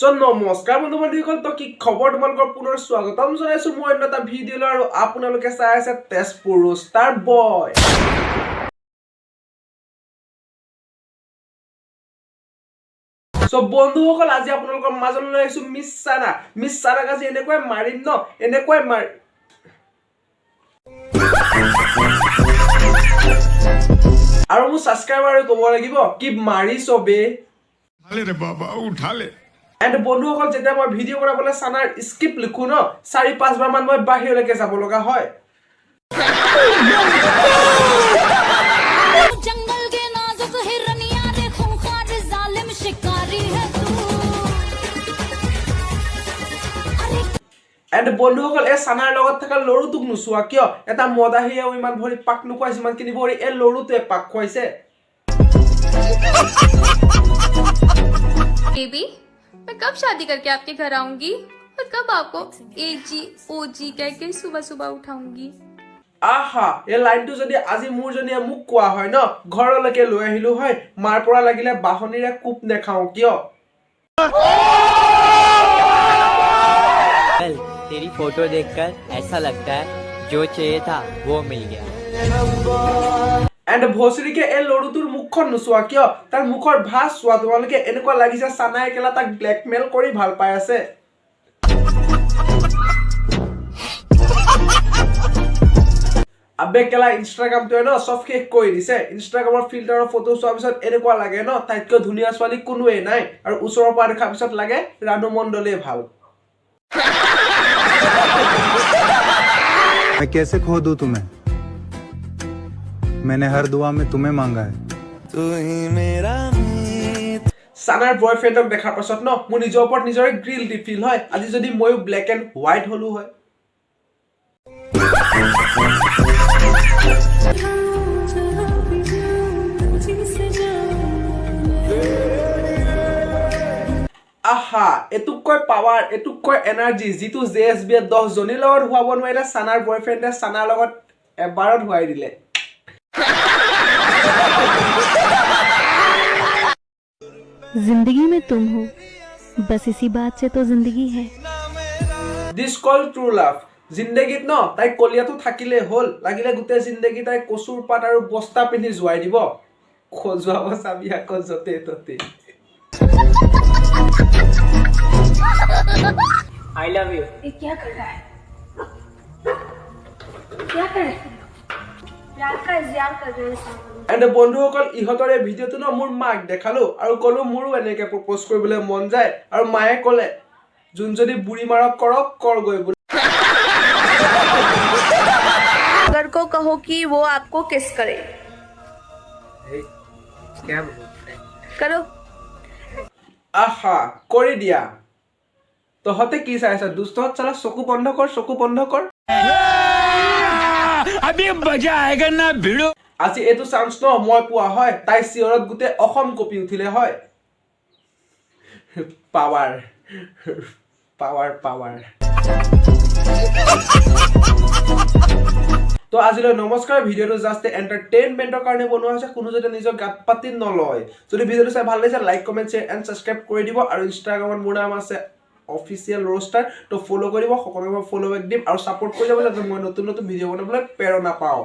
So নমস্কাৰ বন্ধু বান্ধৱীসকল, তো কি খবৰ তোমালোকৰ পুনৰ স্বাগতম জনাইছো মই অন্য এটা ভিডিঅ'লৈ আৰু আপোনালোকে চাই আছে তেজপুৰ ৰোষ্টাৰ বয়। সো বন্ধুসকল, আজি আপোনালোকৰ মাজলৈ লৈ আহিছো মিছ চানাক আজি এনেকৈ মাৰিম ন, এনেকৈ মাৰি আৰু মোৰ সাবস্ক্ৰাইবাৰে ক'ব লাগিব কি মাৰি চবে उठा रे बाबा उठा ले। এণ্ড বন্ধুসকল, যেতিয়া মই ভিডিঅ' কৰাবলৈ চানাৰ স্ক্ৰিপ্ট লিখো ন, 4-5 বাৰ মান মই বাহিৰলৈকে যাব লগা হয়। जंगल के नाजुक हिरनिया देखो खार जालिम शिकारी है तू। এণ্ড বন্ধুসকল, এই চানাৰ লগত থকা লৰুটোক নোচোৱা কিয়? এটা মদাহীয়েও ইমান ভৰি পাক নোখোৱাইছে, ইমানখিনি ভৰি এই লৰুটোৱে পাক খুৱাইছে। बेबी, मैं कब शादी करके आपके घर आऊंगी और कब आपको एजी ओजी कह के सुबह सुबह उठाऊंगी। আহা, এই লাইনটো যদি আজি মোৰজনীয়ে মোক কোৱা হয় ন, ঘৰলৈকে লৈ আহিলো হয়, মাৰ পৰা লাগিলে বাহনীৰে কোপ নেখাও কিয়। तेरी फोटो देखकर ऐसा लगता है जो चाहिए था वो मिल गया। এণ্ড ভচৰিকে এই লৰুটোৰ মুখখন নোচোৱা কিয়? তাৰ মুখৰ ভাঁজ চোৱা তোমালোকে, এনেকুৱা লাগিছে চানাই কেলা তাক ব্লেকমেইল কৰি ভাল পাই আছে। আবে কেলা ইনষ্টাগ্ৰামটোৱে ন চব শেষ কৰি দিছে। ইনষ্টাগ্ৰামৰ ফিল্টাৰৰ ফটো চোৱাৰ পিছত এনেকুৱা লাগে ন তাইতকৈ ধুনীয়া ছোৱালী কোনোৱেই নাই, আৰু ওচৰৰ পৰা দেখাৰ পিছত লাগে ৰাণু মণ্ডলেই ভাল। मैं कैसे खो दूं तुम्हें? मैंने हर दुआ में तुम्हें मांगा है। চানাৰ বয়ফ্ৰেণ্ডক দেখাৰ পাছত ন মোৰ নিজৰ ওপৰত নিজৰে গিল্টি ফিল হয়। আজি যদি ময়ো ব্লেক এণ্ড হোৱাইট হলো হয়। আহা, এটুক কয় পাৱাৰ, এটুক কয় এনাৰ্জি, যিটো জেএছবিয়ে 10 জনীৰ লগত হোৱাব নোৱাৰিলে চানাৰ বয়ফ্ৰেণ্ডে চানাৰ লগত এবাৰত হোৱাই দিলে। जिंदगी में तुम हो, बस इसी बात से तो जिंदगी है। দিছ কল ট্ৰু লাভ। জিন্দগীত ন তাই কলিয়াটো থাকিলে হ'ল, লাগিলে গোটেই জিন্দগী তাই কচুৰ পাত আৰু বস্তা পিন্ধি যোৱাই দিব, খজুৱাব চাবি আকৌ য'তে ত'তে। I love you. ये क्या कर रहा है? क्या कर रहे हैं? प्यार का इज़हार कर रहे हैं। এণ্ড বন্ধুসকল, ইহঁতৰ এই ভিডিঅ'টো ন মোৰ মাক দেখালো আৰু ক'লো মোৰো এনেকৈ প্ৰপ'জ কৰিবলৈ মন যায়, আৰু মায়ে ক'লে যোন যদি বুঢ়ী মাৰক কৰক কৰগৈ বুলি। अगर को कहो कि वो आपको किस करे, करो। আহা, কৰি দিয়া। তহঁতে কি চাই আছা? দুষ্টহঁত চালা, চকু বন্ধ কৰ, চকু বন্ধ কৰ। अभी मजा आएगा ना भिड़ो। আজি এইটো চান্স ন মই পোৱা হয়, তাই চিঞৰত গোটেই অসম কঁপি উঠিলে হয়। Power power power. তো আজিলৈ নমস্কাৰ। ভিডিঅ'টো জাষ্ট এণ্টাৰটেইনমেণ্টৰ কাৰণে বনোৱা হৈছে, কোনো যদি নিজৰ গাত পাতি নলয়। যদি ভিডিঅ'টো চাই ভাল লাগিছে like comment share and subscribe কৰি দিব, আৰু ইনষ্টাগ্ৰামত মোৰ নাম আছে অফিচিয়েল ৰোষ্টাৰ, তো ফ'ল' কৰিব। সকলোকে মই ফ'ল' বেক দিম আৰু ছাপোৰ্ট কৰি যাব যাতে মই নতুন নতুন ভিডিঅ' বনাবলৈ প্ৰেৰণা পাওঁ।